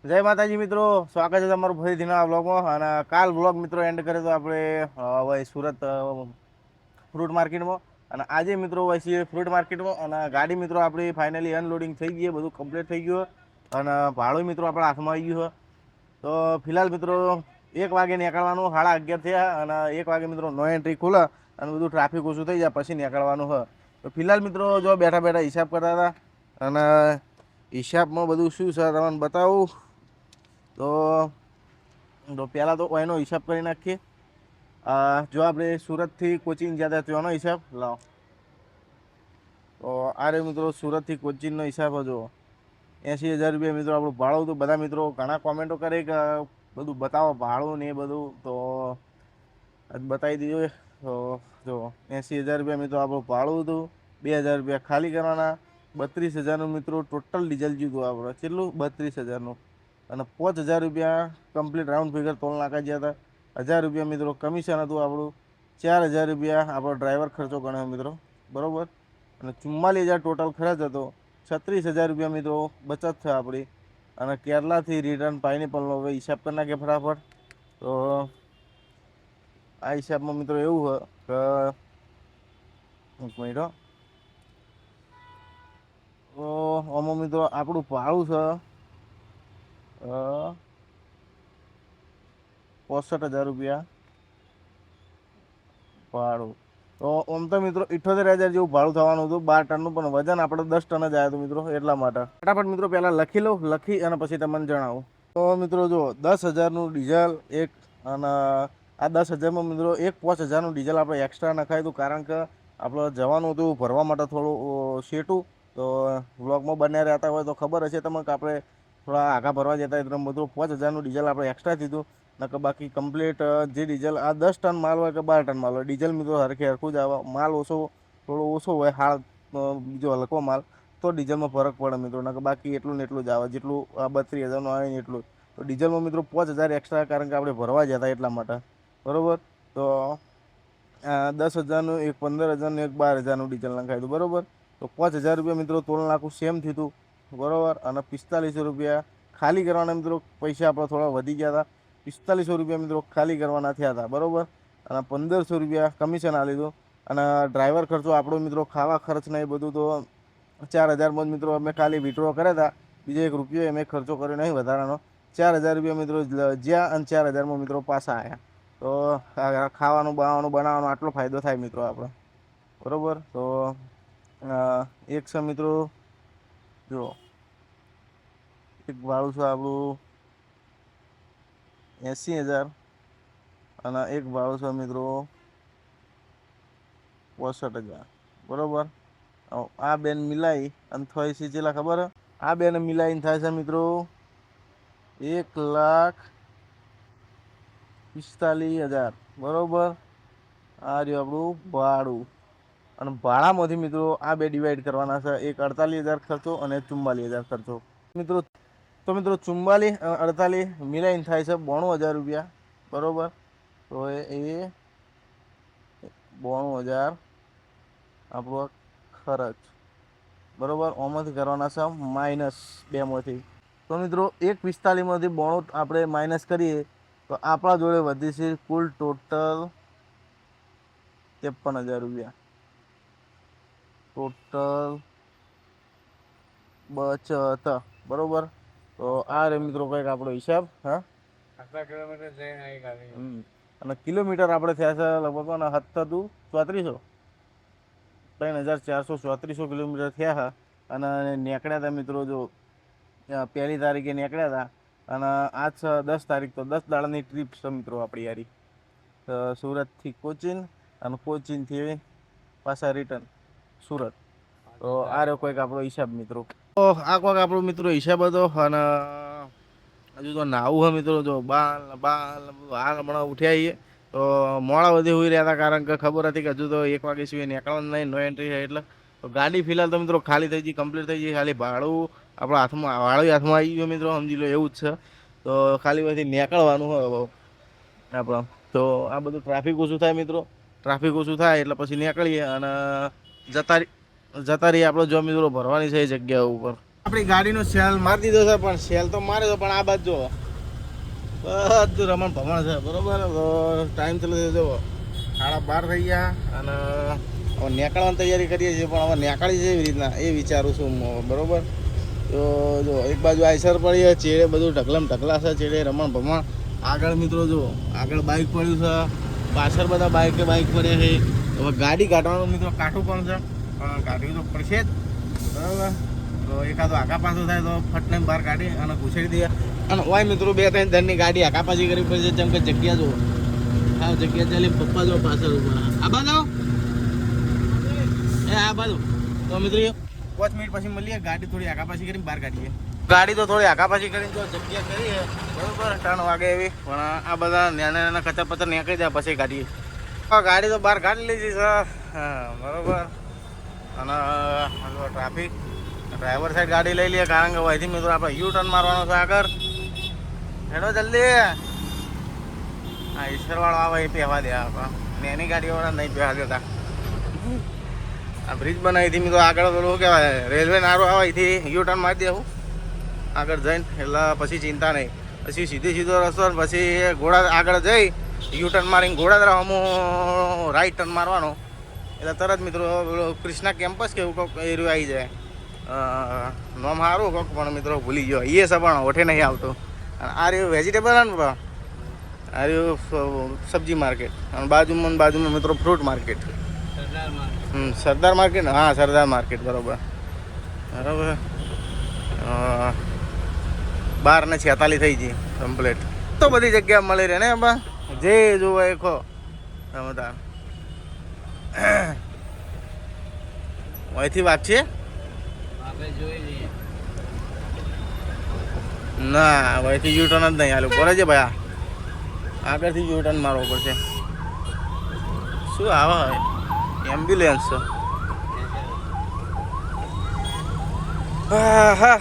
જય માતાજી મિત્રો, સ્વાગત છે તમારું ફરીથી નવા બ્લોગમાં. અને કાલ બ્લોગ મિત્રો એન્ડ કરે તો આપણે હવે સુરત ફ્રૂટ માર્કેટમાં, અને આજે મિત્રો હોય છે ફ્રૂટ માર્કેટમાં. અને ગાડી મિત્રો આપણી ફાઇનલી અનલોડિંગ થઈ ગઈ, બધું કમ્પ્લીટ થઈ ગયું. અને ભાડું મિત્રો આપણા હાથમાં આવી ગયું. તો ફિલહાલ મિત્રો 1 વાગે નીકળવાનું, 11:30 થયા. અને 1 વાગે મિત્રો નો એન્ટ્રી ખુલે અને બધું ટ્રાફિક ઓછું થઈ જાય પછી નીકળવાનું હોય. તો ફિલહાલ મિત્રો જો બેઠા બેઠા હિસાબ કરતા હતા, અને હિસાબમાં બધું શું છે તમને બતાવું. તો પહેલાં તો એનો હિસાબ કરી નાખીએ. જો આપણે સુરતથી કોચિંગ ગયા હતા ત્યાંનો હિસાબ લાવો. તો આ રે મિત્રો સુરતથી કોચિંગનો હિસાબ હતો 80,000 રૂપિયા મિત્રો આપણું ભાડું. તો બધા મિત્રો ઘણા કોમેન્ટો કરે કે બધું બતાવો ભાડું ને એ બધું, તો બતાવી દીધું. તો જો 80,000 રૂપિયા મિત્રો આપણું ભાડું હતું. 2,000 રૂપિયા ખાલી કરવાના. 32,000નું મિત્રો ટોટલ ડીઝલ જીતું આપણે. કેટલું? 32,000નું. અને 5,000 રૂપિયા કમ્પ્લીટ રાઉન્ડ ફિગર તોલ નાખા ગયા હતા. 1,000 રૂપિયા મિત્રો કમિશન હતું આપણું. 4,000 રૂપિયા આપણો ડ્રાઈવર ખર્ચો ગણ્યો મિત્રો, બરાબર. અને 44,000 ટોટલ ખર્ચ હતો. 36,000 રૂપિયા મિત્રો બચત છે આપણી. અને કેરલાથી રિટર્ન પાઇનેપલનો હવે હિસાબ કરી નાખીએ ફટાફટ. તો આ હિસાબમાં મિત્રો એવું હોય કે એક મિનિટ, તો આમાં મિત્રો આપણું ભાડું છે 65,000 રૂપિયા ભાડું. તો આમ તો મિત્રો 78,000 જેવું ભાડું થવાનું હતું 12 ટનનું, પણ વજન આપણે 10 ટન જ આવ્યું હતું મિત્રો, એટલા માટે. ફટાફટ મિત્રો પહેલાં લખી લો, લખી અને પછી તમને જણાવું. તો મિત્રો જો 10,000નું ડીઝલ એક, અને આ 10,000માં મિત્રો 5,000નું ડીઝલ આપણે એક્સ્ટ્રા નખાયું હતું, કારણ કે આપણે જવાનું હતું ભરવા માટે થોડું શેટું. તો વ્લોગમાં બન્યા રહેતા હોય તો ખબર હશે તમને કે આપણે થોડા આગા ભરવા જતા એટલે બધું 5,000નું ડીઝલ આપણે એક્સ્ટ્રા દીધું. નકર બાકી કમ્પ્લીટ જે ડીઝલ આ 10 ટન માલ હોય કે 12 ટન માલ હોય, ડીઝલ મિત્રો હરખે હરખું જ આવે. માલ ઓછો થોડો ઓછો હોય, બીજો હલકો માલ, તો ડીઝલમાં ફરક પડે મિત્રો. નકર બાકી એટલું ને એટલું જ આવે, જેટલું 32,000નું આવે ને એટલું. તો ડીઝલમાં મિત્રો 5,000 એક્સ્ટ્રા, કારણ કે આપણે ભરવા જતા એટલા માટે, બરાબર. તો 10,000નું એક, 15,000નું એક, 12,000નું ડીઝલ નખાય હતું, બરાબર. તો 5,000 રૂપિયા મિત્રો તોલ નાખું સેમ થયું હતું, બરાબર. અને 4500 રૂપિયા ખાલી કરવાના મિત્રો, પૈસા આપણા થોડા વધી ગયા હતા. 4500 રૂપિયા મિત્રો ખાલી કરવાના થયા હતા, બરાબર. અને 1,500 રૂપિયા કમિશન આ લીધું. અને ડ્રાઈવર ખર્ચો આપણો મિત્રો ખાવા ખર્ચને એ બધું તો 4,000માં મિત્રો અમે ખાલી વિડ્રો કર્યા હતા. બીજો 1 રૂપિયો એમ ખર્ચો કર્યો નહીં વધારાનો. 4,000 રૂપિયા મિત્રો જ્યાં, અને 4,000માં મિત્રો પાછા આવ્યા. તો ખાવાનું બનાવવાનો આટલો ફાયદો થાય મિત્રો આપણે, બરાબર. તો એક છે મિત્રો, જો એક ભાડું છે આપણું 80,000, અને એક ભાડું છે મિત્રો 65,000, બરાબર. આ બેન મિલાઈ અને થાય છે ચેલા ખબર? આ બેન મિલાઈને થાય છે મિત્રો 1,45,000, બરાબર. આ રહ્યું આપણું ભાડું. અને ભાડામાંથી મિત્રો આ બે ડિવાઈડ કરવાના છે, એક 48,000 ખર્ચો અને 44,000 ખર્ચો મિત્રો. તો મિત્રો 44 અને 48 મિલાઈને થાય છે 92,000 રૂપિયા, બરાબર. તો એ 92,000 આપણો ખર્ચ, બરાબર. આમાંથી કરવાના છે -2માંથી. તો મિત્રો 1,45માંથી 92 આપણે માઇનસ કરીએ તો આપણા જોડે વધે છે કુલ ટોટલ 53,000 રૂપિયા. ટોટલ બચત, બરાબર. તો આ રે મિત્રો કંઈક આપણો હિસાબ. હા, 18 કિલોમીટર જઈને આવી ગાડી. અને કિલોમીટર આપણે થયા છે લગભગ 3400, 3,434 કિલોમીટર થયા છે. અને નીકળ્યા હતા મિત્રો જો 1 તારીખે નીકળ્યા હતા, અને આજ 10 તારીખ, તો 10 દાડાની ટ્રીપ છે મિત્રો આપણી યારી. સુરતથી કોચિન, અને કોચિનથી પાછા રિટર્ન સુરત. તો આ રહ્યો કોઈક આપણો હિસાબ મિત્રો. તો આ કોઈક આપણો મિત્રો હિસાબ હતો. અને હજુ તો નાવું હોય મિત્રો, જો બાલ હાલ હમણાં ઉઠ્યા આવીએ તો મોડા બધી હોઈ રહ્યા હતા, કારણ કે ખબર હતી કે હજુ તો 1 વાગે સિવાય નીકળવાનું નહીં, નો એન્ટ્રી છે એટલે. તો ગાડી ફિલહાલ તો મિત્રો ખાલી થઈ ગઈ, કમ્પ્લીટ થઈ ગઈ. ખાલી ભાડું આપણા હાથમાં, હાથમાં આવી ગયો મિત્રો, સમજી લો એવું જ છે. તો ખાલી પછી નીકળવાનું હોય આપણે. તો આ બધું ટ્રાફિક ઓછું થાય મિત્રો, ટ્રાફિક ઓછું થાય એટલે પછી નીકળીએ અને જતા રહીએ આપણે જો મિત્રો ભરવાની છે એ જગ્યા ઉપર. આપણી ગાડીનો સેલ મારી દીધો છે, પણ સેલ તો મારે તો પણ આ બાજુ જો બધું રમણ ભમણ છે બરોબર. ટાઈમ ચાલે છે જો 12:30 થઈ ગયા અને હવે નીકળવાની તૈયારી કરીએ છીએ, પણ હવે નીકળી છે એવી રીતના એ વિચારું છું હું બરોબર. તો જો એક બાજુ આઈસર પડી છે, ચેડે બધું ઢગલમ ઢગલા છે, ચેડે રમણ ભમણ. આગળ મિત્રો જો આગળ બાઇક પડ્યું છે, પાછળ બધા બાઇક પડ્યા છે. હવે ગાડી કાઢવાનું મિત્રો કાઠું પણ છે, પણ કાઢવી તો પડશે જ બરાબર. તો એકાદો આખા પાછું થાય તો ફટને બહાર કાઢી અને ઘૂસેડી દઈએ. અને ઓય મિત્રો 2-3 ધરની ગાડી આખા પાછી કરવી પડશે, જેમ કે જગ્યા જો હા જગ્યા ચાલી પપ્પા જો પાછળ ઉભા આ બાજુ આ બાજુ. તો મિત્રો 5 મિનિટ પછી મળીએ, ગાડી થોડી આખા પાછી કરીને બહાર કાઢીએ. ગાડી તો થોડી આખા પાછી કરીને જો જગ્યા કરી બરોબર 3 વાગે એવી, પણ આ બધા નાના કચર પચર નીકળી જાય પછી કાઢીએ. ગાડી તો બહાર કાઢી લીધી છે બરોબર. અને ટ્રાફિક ડ્રાઈવર સાઈડ ગાડી લઈ લઈએ, કારણ કે અહીંથી મિત્રો આપણે યુ ટર્ન મારવાનો છે આગળ. હેડો જલ્દી. હા ઈશ્વરવાળો આવે એ પહેવા દે આપણે એની ગાડીવાળા નહીં પહેવા દેતા. આ બ્રિજ બનાવી હતી મિત્રો આગળ પેલું કહેવાય રેલવે નારો આવે અહીંથી યુ ટર્ન મારી દેવું આગળ જઈને, એટલે પછી ચિંતા નહીં. પછી સીધો રસ્તો પછી ઘોડા આગળ જઈ યુ ટર્ન મારીને ઘોડાદરા અમુક રાઈટ ટર્ન મારવાનો, એટલે તરત મિત્રો કૃષ્ણા કેમ્પસ કે એવું કોઈક એરિયો આવી જાય. નોમ સારું કોક પણ મિત્રો ભૂલી ગયો એ છે, પણ ઓઠે નહીં આવતો. અને આ રહ્યું વેજીટેબલ ને આ રહ્યું સબ્જી માર્કેટ, અને બાજુમાં મિત્રો ફ્રૂટ માર્કેટ. સરદાર માર્કેટ હા સરદાર માર્કેટ બરાબર. 12:46 થઈ ગઈ કમ્પ્લીટ. તો બધી જગ્યા મળી રહે ને બા, જે જોવો એ ખો બધા. અહીંથી વાત છે ના અહીંથી યુ ટર્ન જ નહીં હાલું પડે છે ભાઈ, આગળથી યુ ટર્ન મારવો પડશે. શું આવે એમ્બ્યુલન્સ છે. હા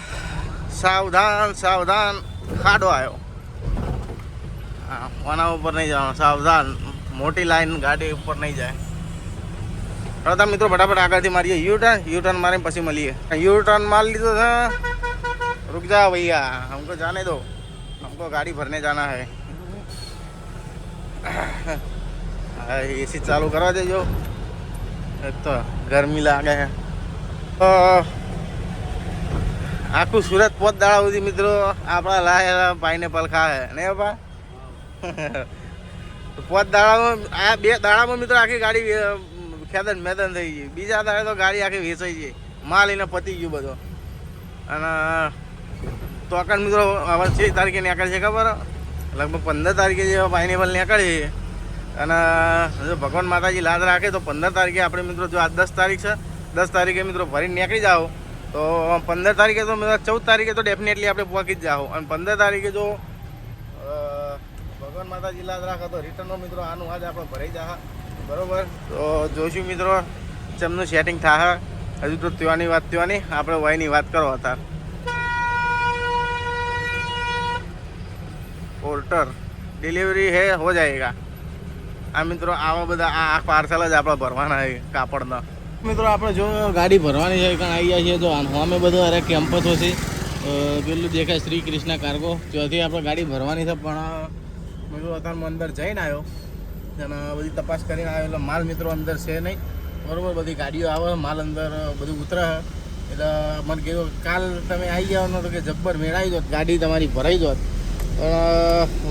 સાવધાન સાવધાન, ખાડો આવ્યો. હા આના ઉપર નહીં જવાનું, સાવધાન મોટી લાઈન ગાડી ઉપર નહીં જાય. હવે મિત્રો ફટાફટ આગળથી મારીએ યુ ટર્ન મારીને પછી મળીએ. યુ ટર્ન માર લીધો છે, रुक जा भैया हमको जाने दो, हमको गाड़ी भरने जाना है. एसी चालू करवा देજો, एक तो गर्मी लागे है. આખું સુરત 5 દાડા સુધી મિત્રો આપણા લાયેલા પાઇનેપલ ખાય ને બાપા. 5 દાડામાં આ 2 દાડામાં મિત્રો આખી ગાડી ખેદન મેદન થઈ ગઈ. બીજા દાડે તો ગાડી આખી વેચાઈ ગઈ, માલ એને પતી ગયું બધો. અને તો આકાન મિત્રો હવે 6 તારીખે નીકળે છે ખબર, લગભગ 15 તારીખે જેવા પાઇનેપલ નીકળે. અને જો ભગવાન માતાજી લાદ રાખે તો 15 તારીખે આપણે મિત્રો જો આ 10 તારીખ છે, 10 તારીખે મિત્રો ભરીને નીકળી જાઓ તો 15 તારીખે તો મિત્રો 14 તારીખે તો ડેફિનેટલી આપણે પહોંચી જ જાઓ. અને 15 તારીખે જો ભગવાન માતાજી લાદ રાખે તો રિટર્નનો મિત્રો આનું આજે આપણે ભરાઈ જાય બરાબર. તો જોઈશું મિત્રો ચમનું સેટિંગ થાય. હજુ તો ત્યાંની વાત ત્યાંની, આપણે વાયની વાત કરો અત્યારે. પોર્ટર ડિલિવરી હે હો જાયગા. આ મિત્રો આવા બધા આ પાર્સલ જ આપણે ભરવાના છે કાપડના. મિત્રો આપણે જો ગાડી ભરવાની છે કારણ આવી જાય છે તો અમે બધું અરે કેમ્પસો છે પેલું દેખાય શ્રી કૃષ્ણ કાર્ગો, ત્યાંથી આપણે ગાડી ભરવાની છે. પણ મિત્રો અત્યારે અંદર જઈને આવ્યો અને બધી તપાસ કરીને આવ્યો, એટલે માલ મિત્રો અંદર છે નહીં બરાબર. બધી ગાડીઓ આવે માલ અંદર બધું ઉતરે, એટલે મને કીધું કાલ તમે આવી જાઓ ને તો કે જબ્બર મેળાવી દો ગાડી તમારી ભરાઈ દો.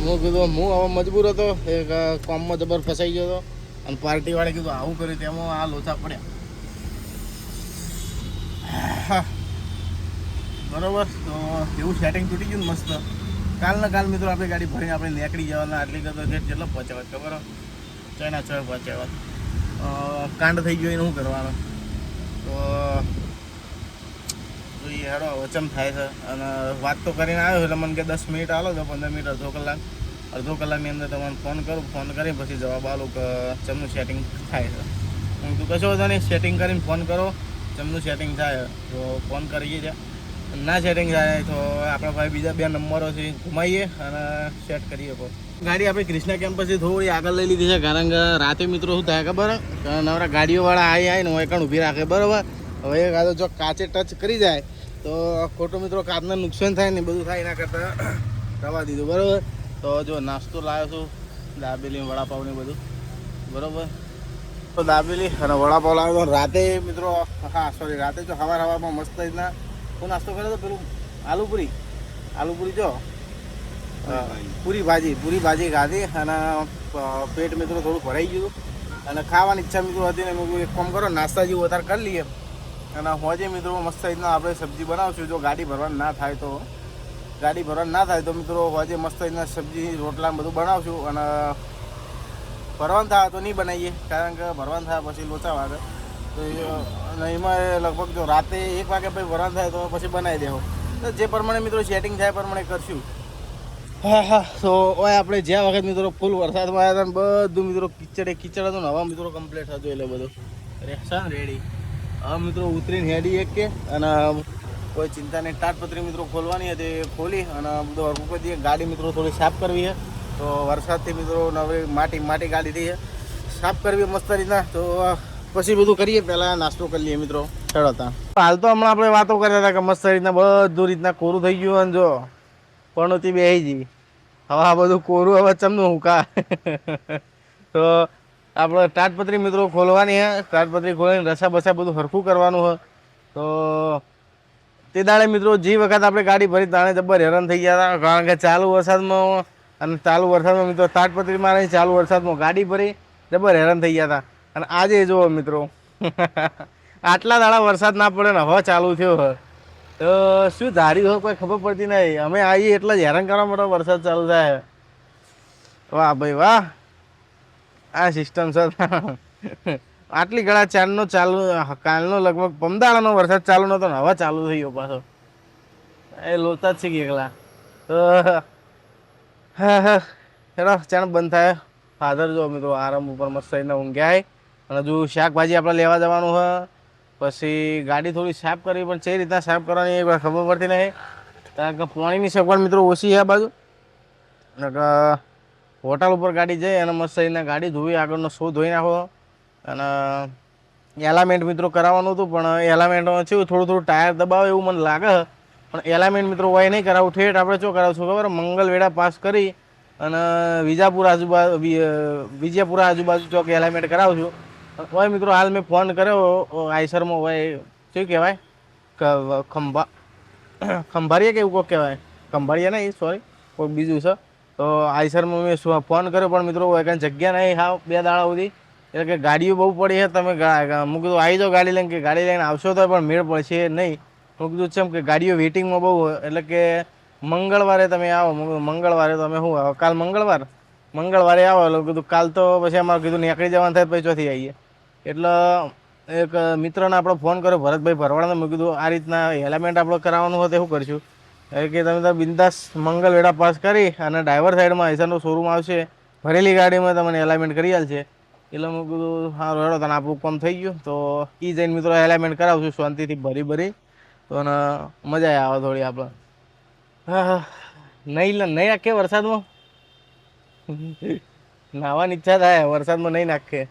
હું કીધું હું હવે મજબૂર હતો, એક કોમમાં જબર ફસાઈ ગયો હતો અને પાર્ટીવાળે કીધું આવું કર્યું તેમાં આ લોચા પડ્યા બરાબર. તો એવું સેટિંગ તૂટી ગયું મસ્ત. કાલના કાલ મિત્રો આપણે ગાડી ભરીને આપણે નીકળી જવાના. આટલી કરતો જેટલો પહોંચાવત ખબર ચાઇના 6 પહોંચાવત કાંડ થઈ ગયો એને શું કરવાનું. તો એ હેડો વચમ થાય છે. અને વાત તો કરીને આવ્યો એટલે મને કે 10 મિનિટ આલો તો 15 મિનિટ અડધો કલાકની અંદર તમને ફોન કરું. ફોન કરી પછી જવાબ આલો કે ચમનું સેટિંગ થાય છે. હું તું કશો હતો નહીં, સેટિંગ કરીને ફોન કરો, ચમનું સેટિંગ થાય તો ફોન કરીએ છે. ના સેટિંગ થાય તો આપણા ભાઈ બીજા 2 નંબરો છે ઘુમાઈએ અને સેટ કરીએ. ગાડી આપણે કૃષ્ણા કેમ્પસથી થોડી આગળ લઈ લીધી છે, કારણ કે રાતે મિત્રો શું થાય ખબર, નવરા ગાડીઓવાળા આવીને હોય કણ ઊભી રાખે બરાબર. હવે કાં તો જો કાચે ટચ કરી જાય તો ખોટું મિત્રો કાચને નુકસાન થાય ને બધું થાય એના કરતાં રવા દીધું બરાબર. તો જો નાસ્તો લાવ્યો છું, દાબેલી વડાપાવ ને બધું બરાબર. તો દાબેલી અને વડાપાવ લાવ્યો રાતે મિત્રો. હા સોરી, રાતે જો હવામાં મસ્ત રીતના હું નાસ્તો કર્યો હતો, પેલું આલુપુરી જો પૂરી ભાજી ખાધી અને પેટ મિત્રો થોડું ભરાઈ ગયું અને ખાવાની ઈચ્છા મિત્રો હતી ને મેં એક કામ કરો નાસ્તા જેવું વધારે કરી લઈએ અને હોજે મિત્રો મસ્ત રીતના આપણે સબ્જી બનાવશું. જો ગાડી ભરવાનું ના થાય તો મિત્રો હોજે મસ્ત રીતના સબ્જી રોટલા બધું બનાવશું અને ભરવાનું થાય તો નહીં બનાવીએ, કારણ કે ભરવાનું થાય પછી લોચા વાગે તો એમાં લગભગ જો રાતે 1 વાગે પછી ભરવાનું થાય તો પછી બનાવી દેવો. તો જે પ્રમાણે મિત્રો સેટિંગ થાય પ્રમાણે કરશું. હા તો ઓય આપણે જ્યાં વખત મિત્રો ફૂલ વરસાદમાં આવ્યા હતા ને બધું મિત્રો કિચડ હતું ને હવા મિત્રો કમ્પ્લીટ હતું એટલે બધું રેડી. હવે મિત્રો ઉતરીને હેડી એક કે અને કોઈ ચિંતા નહીં. તાટપત્રી મિત્રો ખોલવાની હતી, ખોલી અને બધું હરકું કરી દઈએ. ગાડી મિત્રો થોડી સાફ કરવી છે, તો વરસાદથી મિત્રો નવી માટી ગાડીથી સાફ કરવી મસ્ત રીતના. તો પછી બધું કરીએ, પહેલાં નાસ્તો કરી લઈએ મિત્રો. ચડો હતા હાલ તો હમણાં આપણે વાતો કરતા હતા કે મસ્ત રીતના બધું રીતના કોરું થઈ ગયું અને જો પણોતી બેસી જઈ. હવે આ બધું કોરું હવે ચમનું હુકા. તો આપણે તાટપત્રી મિત્રો ખોલવાની હે. તાટપત્રી ખોલીને રસા બસા બધું હરખું કરવાનું હોય. તો તે દાડે મિત્રો જે વખત આપણે ગાડી ભરી તાણે જબ્બર હેરાન થઈ ગયા હતા, કારણ કે ચાલુ વરસાદમાં મિત્રો તાટપત્રી મારે ચાલુ વરસાદમાં ગાડી ભરી જબ્બર હેરાન થઈ ગયા હતા. અને આજે જુઓ મિત્રો આટલા દાડા વરસાદ ના પડે ને હવે ચાલુ થયો હોય તો શું ધાર્યું હોય કોઈ ખબર પડતી નહીં. અમે આવીએ એટલે જ હેરાન કરવા માટે વરસાદ ચાલુ થાય. વાહ ભાઈ વાહ, આ સિસ્ટમ છે. આટલી ઘણા ચારનો ચાલુ, કાલનો લગભગ પમદાડાનો વરસાદ ચાલુ નહોતો ને હવે ચાલુ થઈ ગયો પાછો. એ લોચા જ છે એકલા. તો હા હેડો ચાણ બંધ થાય. ફાધર જો મિત્રો આરામ ઉપર મસ્ત થઈને ઊંઘ્યા. અને હજુ શાકભાજી આપણે લેવા જવાનું હોય, પછી ગાડી થોડી સાફ કરવી પણ કઈ રીતના સાફ કરવાની એ ખબર પડતી નહીં, કારણ કે પાણીની સગવડ મિત્રો ઓછી છે આ બાજુ. હોટલ ઉપર ગાડી જઈ અને મસ્ત રીતના ગાડી ધોઈ આગળનો શો ધોઈ નાખો. અને એલામેન્ટ મિત્રો કરાવવાનું હતું પણ એલામેન્ટમાં છે થોડું ટાયર દબાવે એવું મને લાગે. પણ એલામેન્ટ મિત્રો હોય નહીં કરાવું, ઠેઠ આપણે શું કરાવશું ખબર, મંગલવેડા પાસ કરી અને વિજયપુરા આજુબાજુ ચોક એલામેન્ટ કરાવશું. હોય મિત્રો હાલ મેં ફોન કર્યો આઈસરમાં, હોય શું કહેવાય ખંભાળીયા કે એવું કોઈક કહેવાય, ખંભાળીયા નહીં સોરી કોઈક બીજું છે. તો આઈસરમાં મેં ફોન કર્યો પણ મિત્રો હોય કાંઈ જગ્યા નહીં હાવ 2 દાડા સુધી, એટલે કે ગાડીઓ બહુ પડી છે. તમે હું કીધું આવી જાઓ ગાડી લઈને, કે ગાડી લઈને આવશો તો પણ મેળ પડશે નહીં. હું કીધું છે કે ગાડીઓ વેઇટિંગમાં બહુ હોય, એટલે કે મંગળવારે તમે આવો. મંગળવારે તમે શું આવો, કાલ મંગળવારે આવો. એટલે કીધું કાલ તો પછી અમારે કીધું નીકળી જવાનું થાય પછી ચોથી આવીએ. એટલે એક મિત્રને આપણો ફોન કર્યો ભરતભાઈ ભરવાડને. મેં કીધું આ રીતના એલામેન્ટ આપણે કરાવવાનું હોય તો શું કરશું, કે તમે તો બિંદાસ મંગલવેડા પાસ કરી અને ડ્રાઈવર સાઈડમાં આઈસરનો શોરૂમ આવશે, ભરેલી ગાડીમાં તમને એલામેન્ટ કરી આલશે. એટલે મેં કીધું સારું હેડો તને આપણું કામ થઈ ગયું. તો એ જઈને મિત્રો એલામેન્ટ કરાવશું શાંતિથી ભરી તો અને મજા આવે થોડી આપણે. હા નહીં નાખે વરસાદમાં, નાવાની ઈચ્છા થાય વરસાદમાં નહીં નાખે.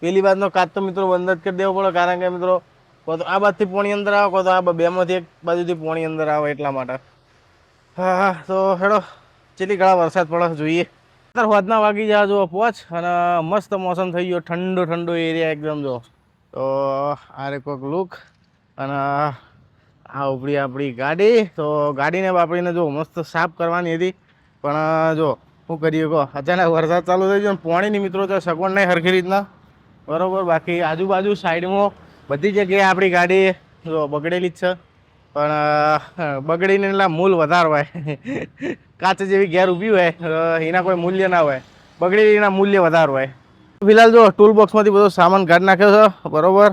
પેલી બાજુનો કાચ તો મિત્રો બંધ જ કરી દેવો પડે, કારણ કે મિત્રો કો તો આ બાજુથી પોણી અંદર આવે, કો તો આ બેમાંથી એક બાજુથી પોણી અંદર આવે, એટલા માટે. હા તો હેડો ચેટલી ઘણા વરસાદ પડે જોઈએ. હોદના વાગી જાય જો 5 અને મસ્ત મોસમ થઈ ગયો, ઠંડો એરિયા એકદમ. જો તો આ રે કોઈક લુક અને આ ઉપડી આપણી ગાડી. તો ગાડીને બાપડીને જો મસ્ત સાફ કરવાની હતી, પણ જો શું કરીએ કહો, અચાનક વરસાદ ચાલુ થઈ ગયો. પાણીની મિત્રો તો સગવડ નહીં સરખી રીતના બરાબર. બાકી આજુબાજુ સાઈડમાં બધી જગ્યાએ આપણી ગાડી જો બગડેલી જ છે, પણ બગડીને એટલા મૂલ વધારે હોય. કાચ જેવી ઘેર ઊભી હોય એના કોઈ મૂલ્ય ના હોય, બગડેલી એના મૂલ્ય વધારે હોય. ફિલહાલ જો ટૂલ બોક્સમાંથી બધો સામાન કાઢી નાખ્યો છે બરાબર.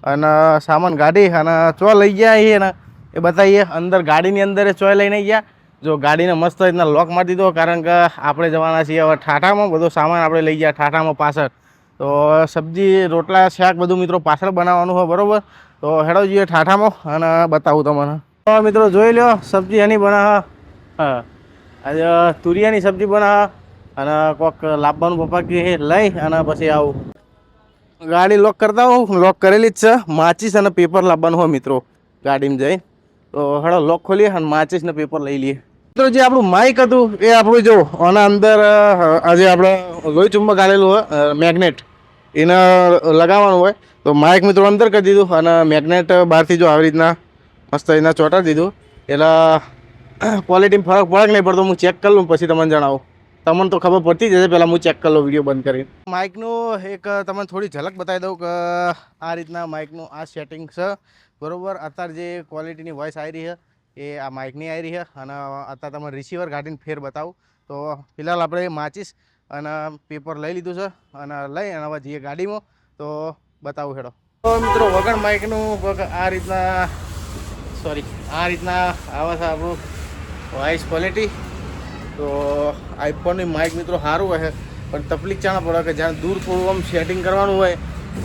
અને સામાન કાઢી અને ચો લઈ ગયા એ ને એ બતાવીએ. અંદર ગાડીની અંદર ચોય લઈને ગયા. જો ગાડીને મસ્ત રીતના લોક મારી દીધો, કારણ કે આપણે જવાના છીએ હવે ઠાઠામાં. બધો સામાન આપણે લઈ ગયા ઠાઠામાં પાછળ. તો સબ્જી રોટલા શાક બધું મિત્રો પાછળ બનાવવાનું હોય બરાબર. તો હેડો જઈએ ઠાઠામાં અને બતાવું તમને. તો મિત્રો જોઈ લો સબ્જી એની બનાવે. હા આજે તુરિયાની સબ્જી બનાવે અને કોઈક લાવવાનું પપ્પા કે લઈ અને પછી આવું. ગાડી લોક કરતા હોઉં, લોક કરેલી જ છે. માચીસ અને પેપર લાવવાનું હોય મિત્રો ગાડીમાં જઈ. તો હળો લોક ખોલીએ અને માચીસ ને પેપર લઈ લઈએ. મિત્રો જે આપણું માઇક હતું એ આપણું જો આના અંદર આજે આપણે લોહી ચુંબક આવેલું હોય મેગ્નેટ એને લગાવવાનું હોય. તો માઇક મિત્રો અંદર કરી દીધું અને મેગ્નેટ બહારથી જો આવી રીતના મસ્ત એના ચોંટાડી દીધું. એટલે ક્વોલિટીમાં ફરક પડે કે નહીં પડતો હું ચેક કરી લઉં પછી તમને જણાવું. તમને તો ખબર પડતી જ હશે, પહેલાં હું ચેક કરી લઉં વિડીયો બંધ કરીને. માઇકનું એક તમને થોડી ઝલક બતાવી દઉં કે આ રીતના માઇકનું આ સેટિંગ છે બરાબર. અત્યારે જે ક્વોલિટીની વોઇસ આવી રહી છે એ આ માઇકની આવી રહી છે. અને અત્યારે તમે રિસીવર કાઢીને ફેર બતાવું. તો ફિલહાલ આપણે માચીસ અને પેપર લઈ લીધું છે અને લઈ અને હવે જઈએ ગાડીમાં તો બતાવું હેડો. તો મિત્રો વગર માઇકનું આ રીતના આ રીતના આવે છે આપણું વોઇસ ક્વોલિટી. તો આઈફોનની માઇક મિત્રો સારું હોય પણ તકલીફ ચાણા પડે કે જ્યાં દૂર થોડું આમ સેટિંગ કરવાનું હોય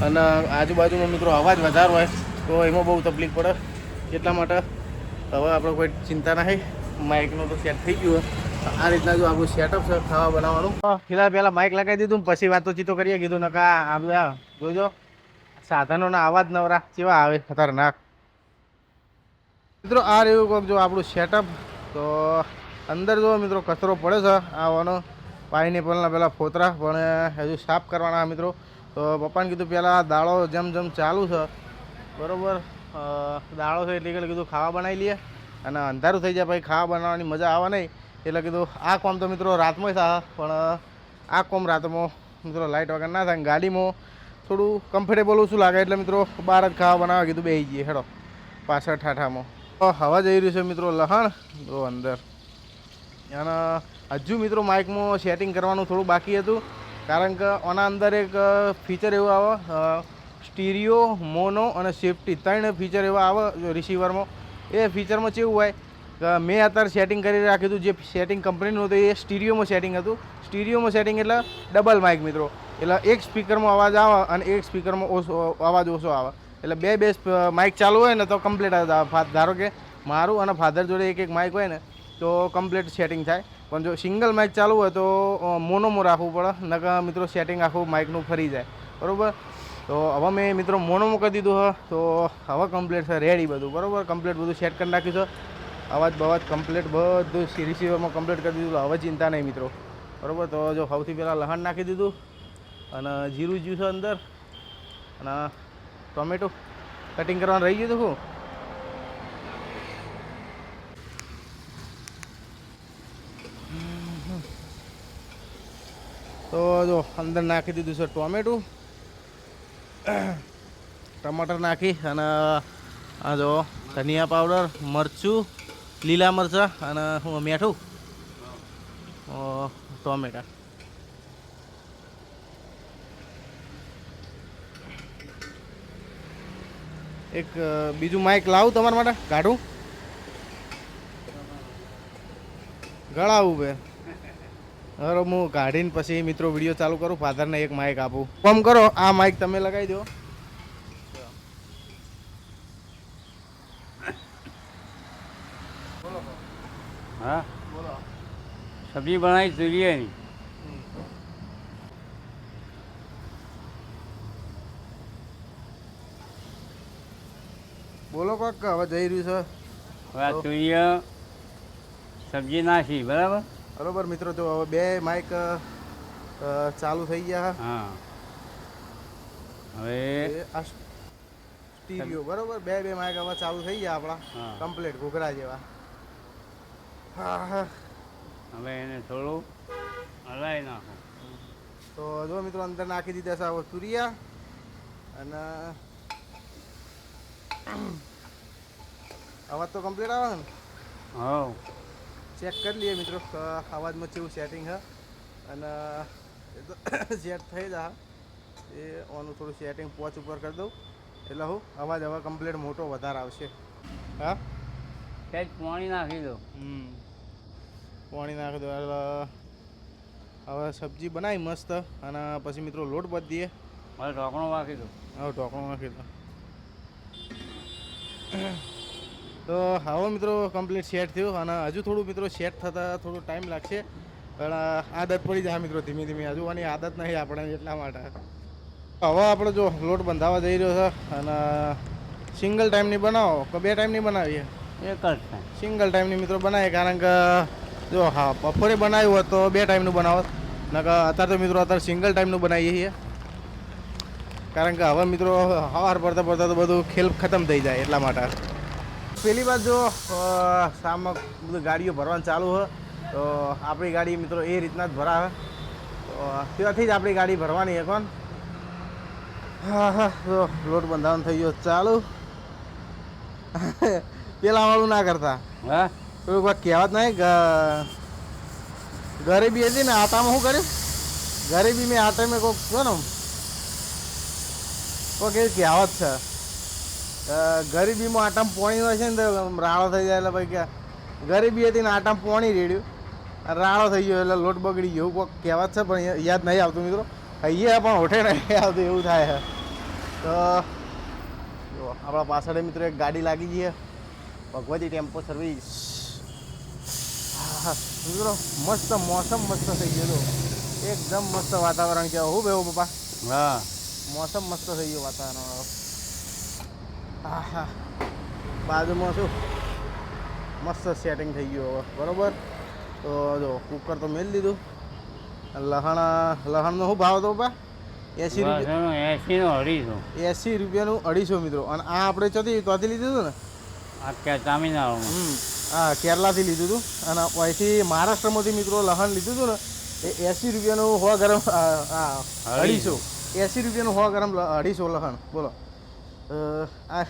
અને આજુબાજુમાં મિત્રો અવાજ વધારે હોય તો એમાં બહુ તકલીફ પડે. એટલા માટે હવે આપણે કોઈ ચિંતા નહીં, માઇકનું તો સેટ થઈ ગયું હોય. આ રીતના જો આપણું સેટઅપ છે ખાવા બનાવવાનું. ફિલહાલ પહેલાં માઇક લગાવી દીધું પછી વાતોચીતો કરીએ કીધું નકા આ બધા જોજો સાધનોના અવાજ નવરા કેવા આવે ખતરનાક. મિત્રો આ રહ્યું કોઈક જો આપણું સેટઅપ. તો અંદર જો મિત્રો કચરો પડે છે આવવાનો પાઇનેપલના પેલા ફોતરા પણ હજુ સાફ કરવાના મિત્રો. તો પપ્પાને કીધું પહેલાં દાળો જેમ જેમ ચાલુ છે બરાબર, દાળો છે એટલે કીધું ખાવા બનાવી લઈએ અને અંધારું થઈ જાય પછી ખાવા બનાવવાની મજા આવે નહીં. એટલે કીધું આ કોમ તો મિત્રો રાતમાં થાય પણ આ કોમ રાતમાં મિત્રો લાઇટ વગર ના થાય. ગાડીમાં થોડું કમ્ફર્ટેબલ ઓછું લાગે એટલે મિત્રો બહાર જ ખાવા બનાવવા કીધું બેસી જઈએ હેડો પાછળ ઠાઠામાં. હવા જઈ રહ્યું છે મિત્રો લહણ તો અંદર. અને હજુ મિત્રો માઇકમાં સેટિંગ કરવાનું થોડું બાકી હતું કારણ કે આના અંદર એક ફીચર એવું આવે સ્ટીરિયો, મોનો અને સેફ્ટી ત્રણ ફીચર એવા આવે રિસીવરમાં. એ ફીચરમાં કેવું હોય કે મેં અત્યારે સેટિંગ કરી રાખ્યું હતું જે સેટિંગ કંપનીનું હતું એ સ્ટીરિયોમાં સેટિંગ હતું. સ્ટીરિયોમાં સેટિંગ એટલે ડબલ માઇક મિત્રો. એટલે એક સ્પીકરમાં અવાજ આવે અને એક સ્પીકરમાં અવાજ ઓછો આવે. એટલે બે માઇક ચાલુ હોય ને તો કમ્પ્લીટ ધારો કે મારું અને ફાધર જોડે એક માઇક હોય ને તો કમ્પ્લીટ સેટિંગ થાય. પણ જો સિંગલ માઇક ચાલુ હોય તો મોનોમાં રાખવું પડે નકર મિત્રો સેટિંગ આખું માઇકનું ફરી જાય બરાબર. તો હવે મેં મિત્રો મોનોમાં કરી દીધું હોય તો હવે કમ્પ્લીટ છે રેડી બધું બરાબર. કમ્પ્લીટ બધું સેટ કરી નાખ્યું છે. અવાજ બવાજ કમ્પ્લીટ બધું રિસીવરમાં કમ્પ્લીટ કરી દીધું. હવે ચિંતા નહીં મિત્રો બરાબર. તો જો સૌથી પહેલાં લહણ નાખી દીધું અને જીરું જ્યું છે અંદર અને ટોમેટો કટિંગ કરવાનું રહી ગયું હતું શું. તો જો અંદર નાખી દીધું છે ટોમેટું, ટમાટર નાખી અને આ જો ધનિયા પાવડર, મરચું, લીલા મરચાં અને મીઠું, ટોમેટા. એક બીજું માઇક લાવું તમારા માટે કાઢું ગળાવું બે. હવે હું કાઢીને પછી મિત્રો વિડીયો ચાલુ કરું. ફાધરને એક માઇક આપું. ફોન કરો આ માઇક તમે લગાવી દો. હા બોલો. સબ્જી બનાવી જોઈએ નહીં. બોલો કોક હવે જઈ રહ્યું છે. હવે આ જોઈએ સબ્જી નાખી બરાબર બરોબર મિત્રો. તો હવે બે માઇક ચાલુ થઈ ગયા. હા હવે આ સ્ટીરિયો બરોબર. બે માઇક હવે ચાલુ થઈ ગયા આપણા કમ્પ્લીટ ઘૂઘરા જેવા. હા હા હવે એને થોડું હલાવી નાખો. તો જો મિત્રો અંદર નાખી દીધા છે હવે તુરિયા અને અવાજ તો કમ્પ્લીટ આવે ને. હા ચેક કરી લઈએ મિત્રો અવાજમાં કેવું સેટિંગ છે અને એ તો સેટ થઈ જાય. એ ઓનું થોડું સેટિંગ પોચ ઉપર કરી દઉં એટલે હું અવાજ હવે કમ્પ્લીટ મોટો વધારે આવશે. હા સહેજ પાણી નાખી દો. પાણી નાખી દો એટલે હવે સબ્જી બનાવી મસ્ત અને પછી મિત્રો લોટ બાંધી દઈએ. હવે ઢોકણું નાખી દો. હવે ઢોકણું નાખી દો. તો હવે મિત્રો કમ્પ્લીટ સેટ થયું અને હજુ થોડું મિત્રો સેટ થતાં થોડો ટાઈમ લાગશે પણ આદત પડી જાય મિત્રો ધીમે ધીમે. હજુ આની આદત નહીં આપણે એટલા માટે. હવે આપણે જો લોટ બંધાવા જઈ રહ્યો છે અને સિંગલ ટાઈમની બનાવો કે 2 ટાઈમની બનાવીએ? એક જ છે. સિંગલ ટાઈમની મિત્રો બનાવીએ, કારણ કે જો હા બપોરે બનાવ્યું હોત તો 2 ટાઈમનું બનાવત, નકર અત્યારે તો મિત્રો અત્યારે સિંગલ ટાઈમનું બનાવીએ છીએ, કારણ કે હવે મિત્રો સવાર પડતા પડતા તો બધું ખેલ ખતમ થઈ જાય એટલા માટે. પેલી વાત જો સામે બધું ગાડીઓ ભરવાનું ચાલુ હોય તો આપણી ગાડી મિત્રો એ રીતના જ ભરાવે, તો ત્યાંથી જ આપણી ગાડી ભરવાની છે. કોણ હા હા તો લોટ બંધાવાનું થઈ ગયો ચાલુ. પેલા વાળું ના કરતા, હા પેલું કોઈ કહેવત નહીં ગરીબી હતી ને આટામાં શું કર્યું, ગરીબી મેં આટે મેં કોઈક કહો ને કોઈક એવી કહેવત છે, ગરીબીમાં આટામાં પોણી હોય છે ને તો રાળો થઈ જાય, એટલે ભાઈ કે ગરીબી હતી ને આટામાં પોણી રેડ્યું, રાળો થઈ ગયો એટલે લોટ બગડી ગયો, એવું કોઈક કહેવત છે પણ યાદ નહીં આવતું મિત્રો. અહીંયા પણ હોઠે નહીં આવતું એવું થાય છે. તો જો આપણા પાછળ મિત્રો એક ગાડી લાગી ગઈ છે, ભગવતી ટેમ્પો સર્વિસ. હા મિત્રો મસ્ત મોસમ મસ્ત થઈ ગયો, એકદમ મસ્ત વાતાવરણ કે હું બેવું પપ્પા? હા મોસમ મસ્ત થઈ ગયું વાતાવરણ. હા હા બાજુમાં શું મસ્ત સેટિંગ થઈ ગયું હવે બરાબર. તો જો કુકર તો મેળ દીધું. લહણનો શું ભાવ હતો પપ્પા? 80 રૂપિયા. 80 નો 250. 80 રૂપિયાનું 250 મિત્રો. અને આ આપણે ત્યાંથી લીધું હતું ને? આ કે તામિલનાડુમાં. હા કેરલાથી લીધું હતું, અને અહીંથી મહારાષ્ટ્રમાંથી મિત્રો લહણ લીધું હતું ને એ 80 રૂપિયાનું 100 ગ્રામ 250. 80 રૂપિયાનું 100 ગ્રામ 250 લહણ. બોલો આ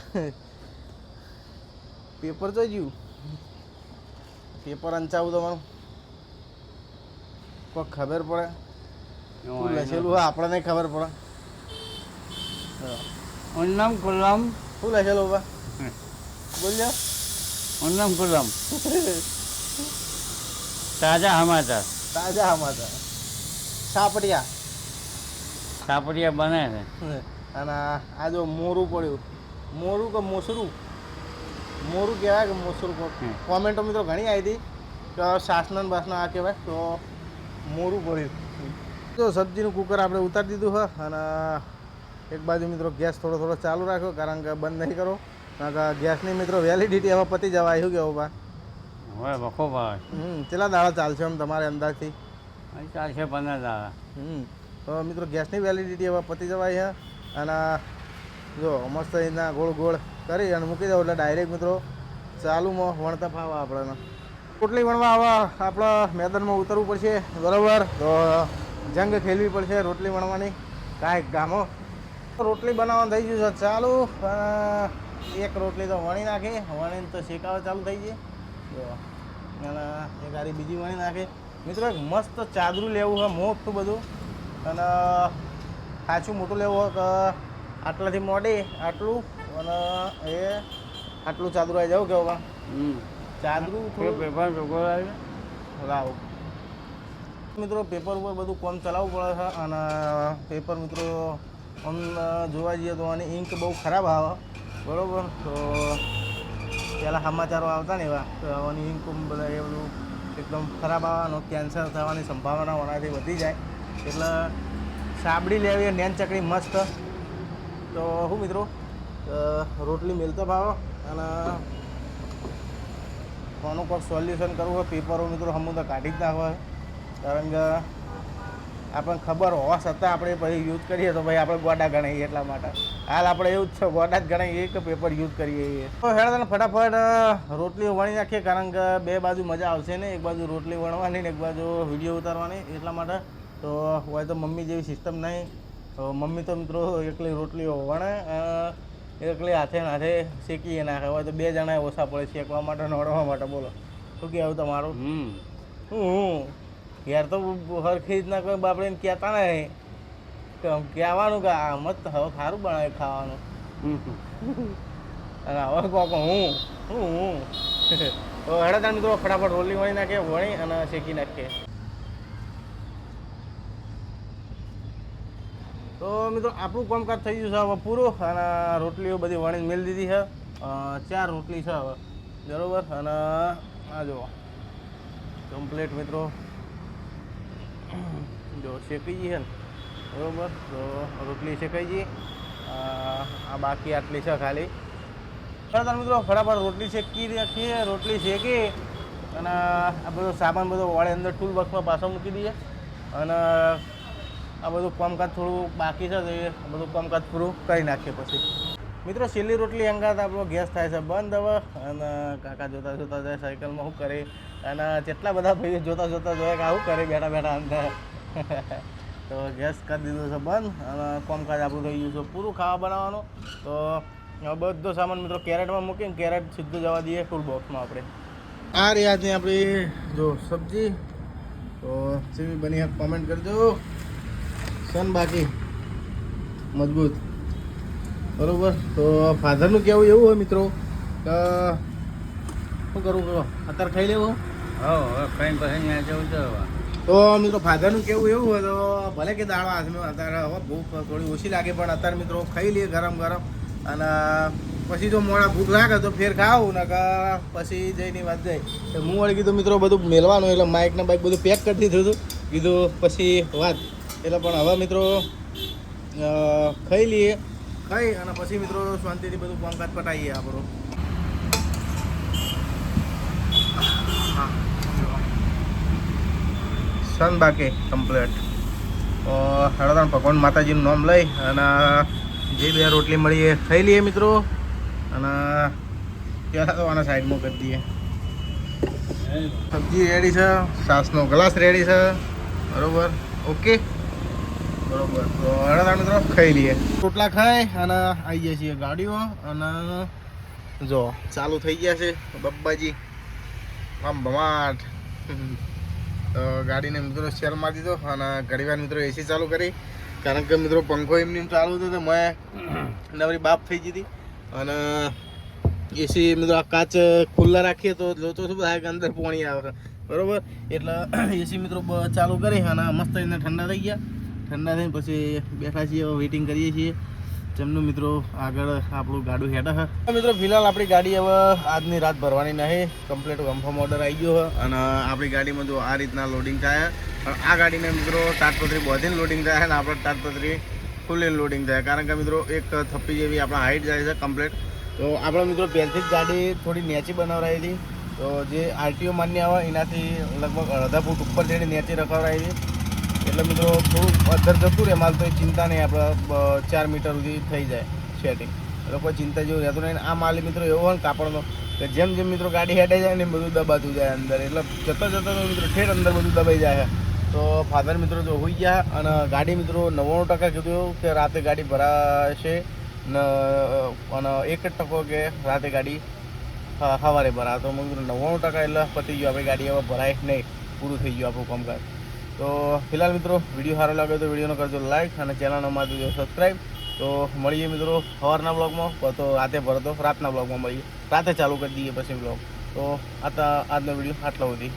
પેપર તો જ્યું પેપર અંચાવું તમારું કોઈ ખબર પડે? શું લખેલું હોય આપણને ખબર પડે. ઉન્નમ કુલ્લમ. શું લખેલું બા બોલજો? ઉન્નમ કુલ્લમ. તાજા સમાચાર. તાજા સમાચાર. સાપડિયા. સાપડિયા બને છે. અને આ જો મોરું પડ્યું, મોરું કે મોસરું? મોરું કહેવાય કે મોસરું? કોમેન્ટો મિત્રો ઘણી આવી હતી કે સાસના બાસના આ કહેવાય, તો મોરું પડ્યું. તો સબ્જીનું કુકર આપણે ઉતારી દીધું હોય, અને એક બાજુ મિત્રો ગેસ થોડો ચાલુ રાખ્યો, કારણ કે બંધ નહીં કરો, કારણ કે ગેસની મિત્રો વેલિડિટી હવે પતી જવા આવ્યું કેવું બા? હવે વખો ભાવે. કેટલા દાડા ચાલશે એમ તમારે અંદાજથી? ચાલશે 15 દાડા. તો મિત્રો ગેસની વેલિડિટી હવે પતી જવાય છે, અને જો મસ્ત એના ગોળ ગોળ કરી અને મૂકી દો એટલે ડાયરેક્ટ મિત્રો ચાલુમાં વણતા ફાવે આપણને. રોટલી વણવા આવા આપણા મેદાનમાં ઉતરવું પડશે બરાબર. તો જંગ ખેલવી પડશે રોટલી વણવાની કાંઈક ગામો. રોટલી બનાવવાનું થઈ ગયું છે ચાલુ. એક રોટલી તો વણી નાખી, વણીને તો શેકાવા ચાલુ થઈ ગઈ. જો અને એક આરી બીજી વણી નાખી. મિત્રો એક મસ્ત ચાદરું લેવું હોય મોટું બધું, અને સાચું મોટું લેવું હોય કે આટલાથી મોડી આટલું, અને એ આટલું ચાદરું આવી જાવ કેવું બા? ચાદરું થોડું પેપર ચોખ્ખો લાવો મિત્રો. પેપર ઉપર બધું કામ ચલાવવું પડે છે, અને પેપર મિત્રો આમ જોવા જઈએ તો આની ઇંક બહુ ખરાબ આવે બરાબર. તો પહેલાં સમાચારો આવતા ને એવા તો આની ઇંક બધા એ બધું એકદમ ખરાબ આવવાનું, કેન્સર થવાની સંભાવના ઓનાથી વધી જાય, એટલે સાબડી લેવી નેન ચકડી મસ્ત. તો શું મિત્રો રોટલી મેલતો ભાવો, અને કોનું કોઈ સોલ્યુશન કરવું હોય પેપરો મિત્રો હમું તો કાઢી જ નાખવા, કારણ કે આપણને ખબર હોવા છતાં આપણે પછી યુઝ કરીએ તો ભાઈ આપણે ગોડા ગણાઈએ, એટલા માટે હાલ આપણે એવું જ છે ગોડા જ ગણાઈએ કે પેપર યુઝ કરીએ. તો હેડ તને ફટાફટ રોટલી વણી નાખીએ, કારણ કે બે બાજુ મજા આવશે ને, એક બાજુ રોટલી વણવાની ને એક બાજુ વિડીયો ઉતારવાની, એટલા માટે. તો હોય તો મમ્મી જેવી સિસ્ટમ નહીં, તો મમ્મી તો મિત્રો એકલી રોટલીઓ વણે, એકલી હાથે શેકીએ નાખે. હોય તો 2 જણા ઓછા પડે શેકવા માટે નોડવા માટે. બોલો શું કહેવું તમારું? યાર તો હરખી રીતના કોઈ બાપડીને કહેતા નહીં, કહેવાનું કે આ મત હવે સારું બનાવે ખાવાનું, અને હવે કોક હું તો હેડા મિત્રો ફટાફટ રોટલી વણી નાખીએ, વણી અને શેકી નાખીએ. તો મિત્રો આપણું કામકાજ થઈ ગયું છે હવે પૂરું, અને રોટલીઓ બધી વણી મેળ દીધી છે. 4 રોટલી છે હવે બરાબર. અને આ જુઓ કમ્પ્લીટ મિત્રો જો શેકી છે ને બરોબર. તો રોટલી શેકાઈ ગઈ. આ બાકી આટલી છે ખાલી. બરાબર મિત્રો, ફટાફટ રોટલી શેકી રાખીએ. રોટલી શેકી અને આ બધો સામાન બધો વાળે અંદર ટૂલ બોક્સમાં પાછો મૂકી દઈએ. અને આ બધું કામકાજ થોડું બાકી છે તો એ બધું કામકાજ પૂરું કરી નાખીએ. પછી મિત્રો છેલ્લી રોટલી અંગાત આપણો ગેસ થાય છે બંધ હવે. અને કાકા જોતા જોતા જાય સાયકલમાં શું કરે, અને કેટલા બધા ભાઈઓ જોતા જોતા જોઈએ કે આવું કરે બેઠા બેઠા અંદર. તો ગેસ કરી દીધો છે બંધ અને કામકાજ આપણું થઈ ગયું છે પૂરું ખાવા બનાવવાનું. તો બધો સામાન મિત્રો કેરેટમાં મૂકીને કેરેટ સીધું જવા દઈએ ટૂલ બોક્સમાં આપણે. આ રહી આજની આપણી જો સબ્જી. તો જેવી બની કોમેન્ટ કરજો. સન બાકી મજબૂત બરોબર. તો ફાધરનું કહેવું એવું હોય મિત્રો કે શું કરવું કહો, અત્યારે ખાઈ લેવું. હા હવે કઈ પછી ત્યાં જવું તો હવે. તો મિત્રો ફાધરનું કેવું એવું હોય તો ભલે કે દાળ હાથમાં અત્યારે હવે ભૂખ થોડી ઓછી લાગે પણ અત્યારે મિત્રો ખાઈ લઈએ ગરમ ગરમ. અને પછી જો મોડા ભૂખ લાગે તો ફેર ખાવું ને પછી જઈને વાત જાય. તો હું વળી કીધું મિત્રો બધું મેળવાનું એટલે માઇક ને બાઇક બધું પેક કરી દીધું હતું. કીધું પછી વાત એટલે પણ હવે મિત્રો ખાઈ લઈએ. ખાઈ અને પછી મિત્રો શાંતિથી બધું કામકાજ પટાવીએ આપણું. સન બાકી કમ્પ્લેટ. તો હળદણ ભગવાન માતાજીનું નામ લઈ અને જે બે રોટલી મળી એ ખાઈ લઈએ મિત્રો. અને પહેલાં તો આના સાઈડમાં કરી દઈએ. સબ્જી રેડી છે, છાસનો ગ્લાસ રેડી છે બરોબર. ઓકે બરોબર. તો હળદણ મિત્રો ખાઈ લઈએ. રોટલા ખાઈ અને આવી જાય છીએ ગાડીઓ. અને જો ચાલુ થઈ ગયા છે બબ્બાજી આમ ભમાટ. તો ગાડીને મિત્રો શેર મારી દીધો અને ઘણીવાર મિત્રો એસી ચાલુ કરી. કારણ કે મિત્રો પંખો એમની ચાલુ હતો તો મેં નવરી બાપ થઈ ગઈ હતી. અને એસી મિત્રો આ કાચ ખુલ્લા રાખીએ તો જોતો શું થાય કે અંદર પાણી આવે બરોબર. એટલે એસી મિત્રો ચાલુ કરી અને મસ્ત એને ઠંડા થઈ ગયા. ઠંડા થઈને પછી બેઠા છીએ, વેઇટિંગ કરીએ છીએ જેમનું મિત્રો આગળ આપણું ગાડું હેઠા છે. મિત્રો ફિલહાલ આપણી ગાડી હવે આજની રાત ભરવાની નહીં. કમ્પ્લીટ કન્ફર્મ ઓર્ડર આવી ગયો છે અને આપણી ગાડીમાં જો આ રીતના લોડિંગ થાય. પણ આ ગાડીને મિત્રો તાટપત્રી બધીને લોડિંગ થાય અને આપણે તાટપત્રી ખુલ્લીને લોડિંગ થાય. કારણ કે મિત્રો એક થપ્પી જેવી આપણા હાઈટ જાય છે કમ્પ્લીટ. તો આપણે મિત્રો પહેલથી જ ગાડી થોડી નેચી બનાવરાઈ હતી. તો જે આરટીઓ માન્ય આવે એનાથી લગભગ અડધા ફૂટ ઉપર જઈને નેચી રખાવરાઈ હતી. એટલે મિત્રો થોડું અધર જતું રહે માલ તો એ ચિંતા નહીં, આપણે 4 મીટર સુધી થઈ જાય સેટિંગ. એટલે કોઈ ચિંતા જેવું રહેતું નહીં. આ માલ મિત્રો એવો હોય ને કાપડનો કે જેમ જેમ મિત્રો ગાડી હેડે જાય ને બધું દબાતું જાય અંદર. એટલે જતાં જતાં મિત્રો ઠેઠ અંદર બધું દબાઈ જાય. તો ફાધર મિત્રો જો હોઈ ગયા અને ગાડી મિત્રો 99% કીધું કે રાતે ગાડી ભરાશે ને અને 1% કે રાતે ગાડી સવારે ભરા. તો મિત્રો 99% એટલે પતી ગયું, આપણી ગાડી હવે ભરાય નહીં, પૂરું થઈ ગયું આપણું કામકાજ. તો ફિલહાલ મિત્રો વિડીયો સારો લાગે તો વિડીયોને કરજો લાઈક અને ચેનલનો મારજો સબસ્ક્રાઈબ. તો મળીએ મિત્રો સવારના બ્લોગમાં, તો રાતે ભરો તો રાતના બ્લોગમાં મળીએ. રાતે ચાલુ કરી દઈએ પછી બ્લોગ. તો આજનો વિડીયો આટલો સુધી.